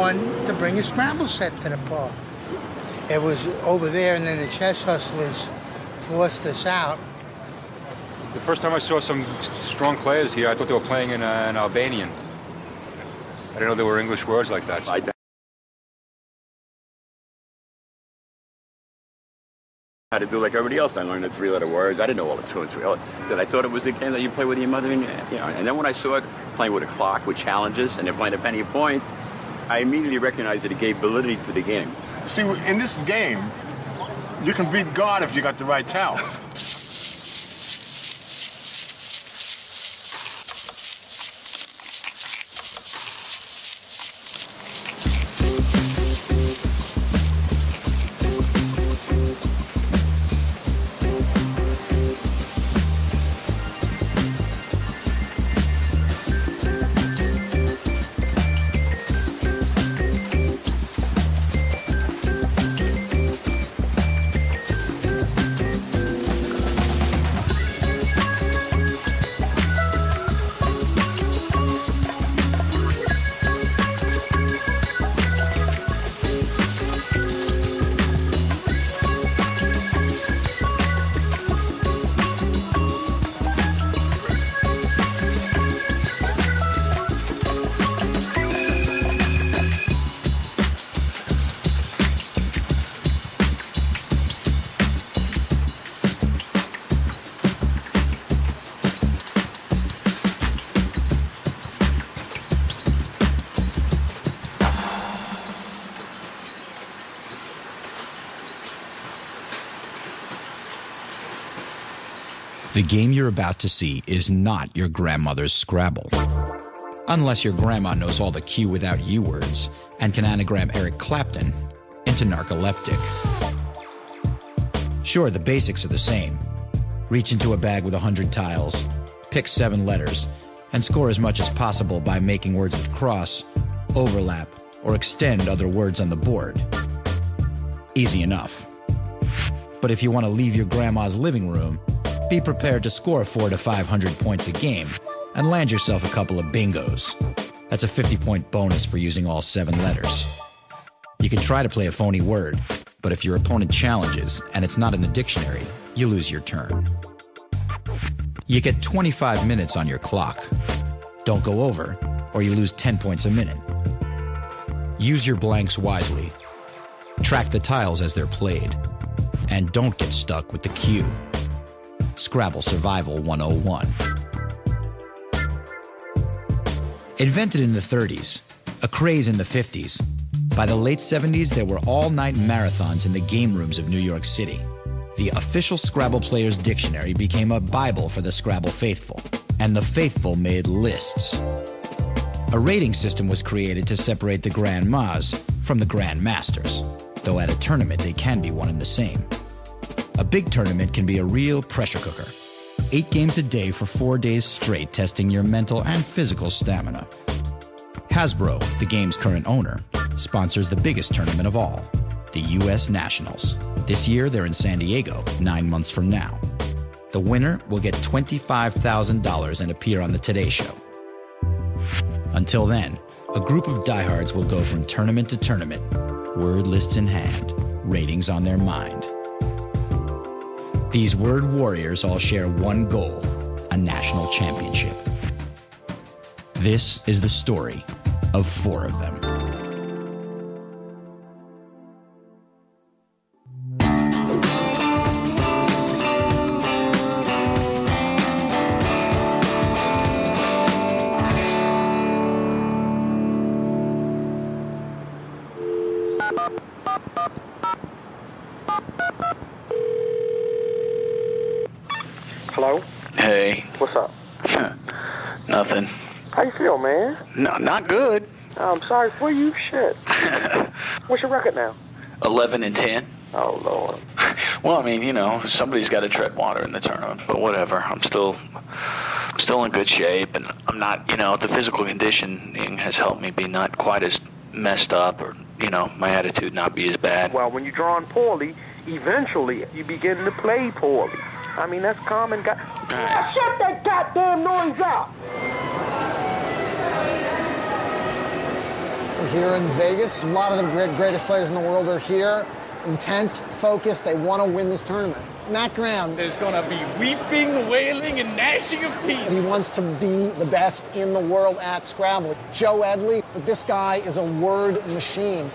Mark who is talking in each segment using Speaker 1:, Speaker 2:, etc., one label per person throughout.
Speaker 1: one to bring a Scrabble set to the park. It was over there, and then the chess hustlers forced us out.
Speaker 2: The first time I saw some strong players here, I thought they were playing in an Albanian. I didn't know there were English words like that.
Speaker 3: I had to do like everybody else. I learned the three-letter words. I didn't know all the 2 and 3. I thought it was a game that you play with your mother, and And then when I saw it playing with a clock, with challenges, and they're playing a penny a point, I immediately recognized that it gave validity to the game.
Speaker 4: See, in this game, you can beat God if you got the right talent.
Speaker 5: The game you're about to see is not your grandmother's Scrabble. Unless your grandma knows all the Q without U words and can anagram Eric Clapton into narcoleptic. Sure, the basics are the same. Reach into a bag with 100 tiles, pick 7 letters, and score as much as possible by making words that cross, overlap, or extend other words on the board. Easy enough. But if you want to leave your grandma's living room, be prepared to score 400 to 500 points a game and land yourself a couple of bingos. That's a 50-point bonus for using all 7 letters. You can try to play a phony word, but if your opponent challenges and it's not in the dictionary, you lose your turn. You get 25 minutes on your clock. Don't go over, or you lose 10 points a minute. Use your blanks wisely. Track the tiles as they're played. And don't get stuck with the Q. Scrabble Survival 101. Invented in the 30s, a craze in the 50s, by the late 70s there were all-night marathons in the game rooms of New York City. The official Scrabble Player's Dictionary became a Bible for the Scrabble faithful, and the faithful made lists. A rating system was created to separate the grandmas from the grandmasters, though at a tournament they can be one and the same. A big tournament can be a real pressure cooker. 8 games a day for 4 days straight, testing your mental and physical stamina. Hasbro, the game's current owner, sponsors the biggest tournament of all, the U.S. Nationals. This year, they're in San Diego, 9 months from now. The winner will get $25,000 and appear on the Today Show. Until then, a group of diehards will go from tournament to tournament, word lists in hand, ratings on their mind. These word warriors all share one goal, a national championship. This is the story of 4 of them.
Speaker 6: Hello?
Speaker 7: Hey.
Speaker 6: What's up?
Speaker 7: Nothing.
Speaker 6: How you feel, man?
Speaker 7: No, not good.
Speaker 6: I'm sorry for you. Shit. What's your record now?
Speaker 7: 11-10.
Speaker 6: Oh, Lord.
Speaker 7: Well, I mean, you know, somebody's got to tread water in the tournament, but whatever. I'm still in good shape, and I'm not, you know, the physical conditioning has helped me be not quite as messed up, or, you know, my attitude not be as bad.
Speaker 6: Well, when you're drawing poorly, eventually you begin to play poorly. I mean, that's common. Shut that goddamn noise up!
Speaker 8: We're here in Vegas. A lot of the greatest players in the world are here. Intense, focused. They want to win this tournament. Matt Graham.
Speaker 9: There's going to be weeping, wailing, and gnashing of teeth.
Speaker 8: He wants to be the best in the world at Scrabble. Joe Edley, but this guy is a word machine.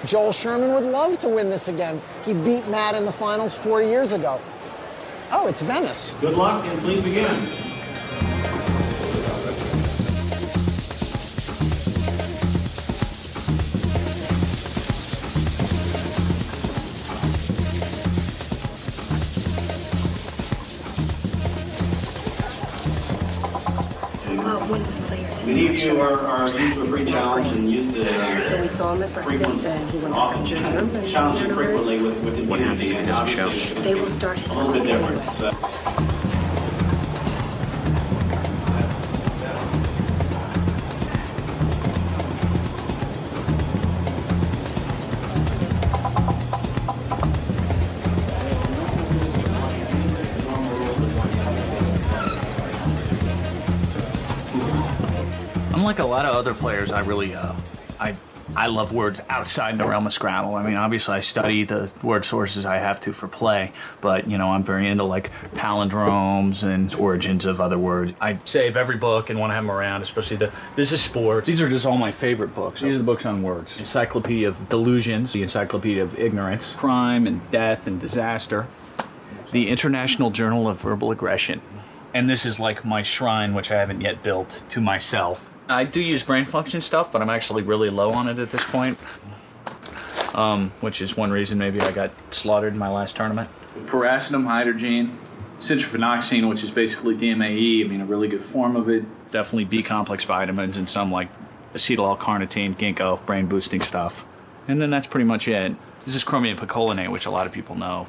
Speaker 8: Joel Sherman would love to win this again. He beat Matt in the finals 4 years ago. Oh, it's Venice.
Speaker 10: Good luck, and please begin. Many of you are used to a free challenge and used to
Speaker 11: so we saw him at breakfast and he went up to his room and
Speaker 10: challenging frequently with
Speaker 7: What happens if he doesn't show?
Speaker 11: they will start his
Speaker 10: a little bit
Speaker 11: clock.
Speaker 10: different. So.
Speaker 7: Unlike a lot of other players, I really, I love words outside the realm of Scrabble. I mean, obviously I study the word sources I have to for play, but, you know, I'm very into, like, palindromes and origins of other words. I save every book and want to have them around, especially this is sports. These are just all my favorite books. These are the books on words. Encyclopedia of Delusions, the Encyclopedia of Ignorance, Crime and Death and Disaster, the International Journal of Verbal Aggression. And this is like my shrine, which I haven't yet built, to myself. I do use brain function stuff, but I'm actually really low on it at this point, which is one reason maybe I got slaughtered in my last tournament. Piracetam, hydrogen, citrofenoxine, which is basically DMAE, I mean, a really good form of it. Definitely B-complex vitamins and some like acetyl-L-carnitine, ginkgo, brain-boosting stuff. And then that's pretty much it. This is chromium picolinate, which a lot of people know.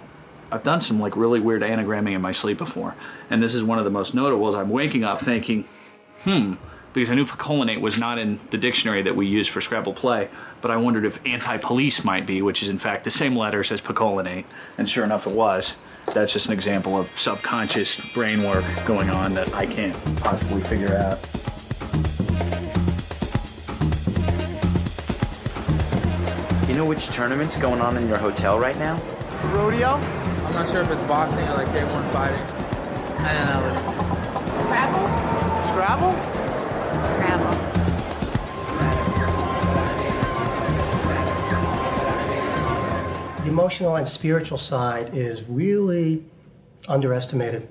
Speaker 7: I've done some like really weird anagramming in my sleep before, and this is one of the most notable. Is I'm waking up thinking, because I knew picolinate was not in the dictionary that we use for Scrabble play, but I wondered if anti-police might be, which is in fact the same letters as picolinate, and sure enough it was. That's just an example of subconscious brain work going on that I can't possibly figure out.
Speaker 12: You know which tournament's going on in your hotel right now?
Speaker 13: Rodeo? I'm not sure if it's boxing or like K1 fighting. I don't know.
Speaker 11: Scrabble?
Speaker 13: Scrabble?
Speaker 11: Scrabble.
Speaker 14: The emotional and spiritual side is really underestimated.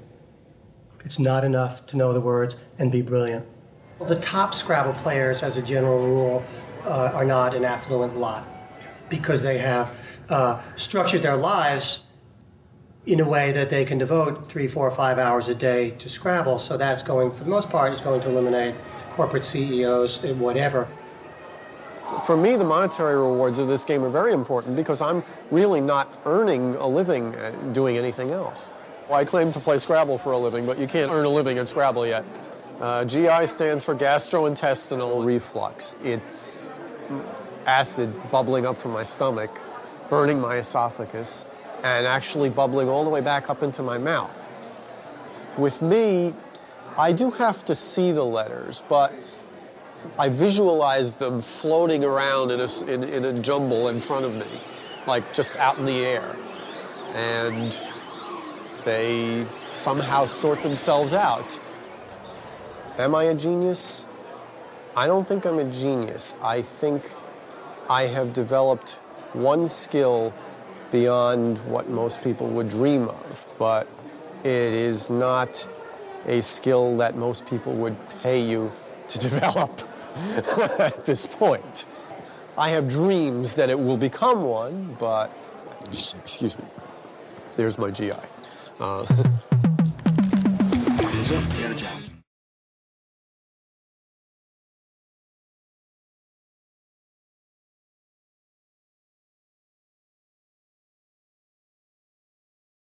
Speaker 14: It's not enough to know the words and be brilliant. The top Scrabble players, as a general rule, are not an affluent lot because they have structured their lives in a way that they can devote 3, 4, 5 hours a day to Scrabble. So that's going, for the most part, is going to eliminate corporate CEOs, whatever.
Speaker 15: For me, the monetary rewards of this game are very important because I'm really not earning a living doing anything else. Well, I claim to play Scrabble for a living, but you can't earn a living at Scrabble yet. GI stands for gastrointestinal reflux. It's acid bubbling up from my stomach, burning my esophagus, and actually bubbling all the way back up into my mouth. With me, I do have to see the letters, but I visualize them floating around in a jumble in front of me, like just out in the air. And they somehow sort themselves out. Am I a genius? I don't think I'm a genius. I think I have developed one skill beyond what most people would dream of, but it is not a skill that most people would pay you to develop at this point. I have dreams that it will become one, but, excuse me, there's my GI.
Speaker 16: Get a job.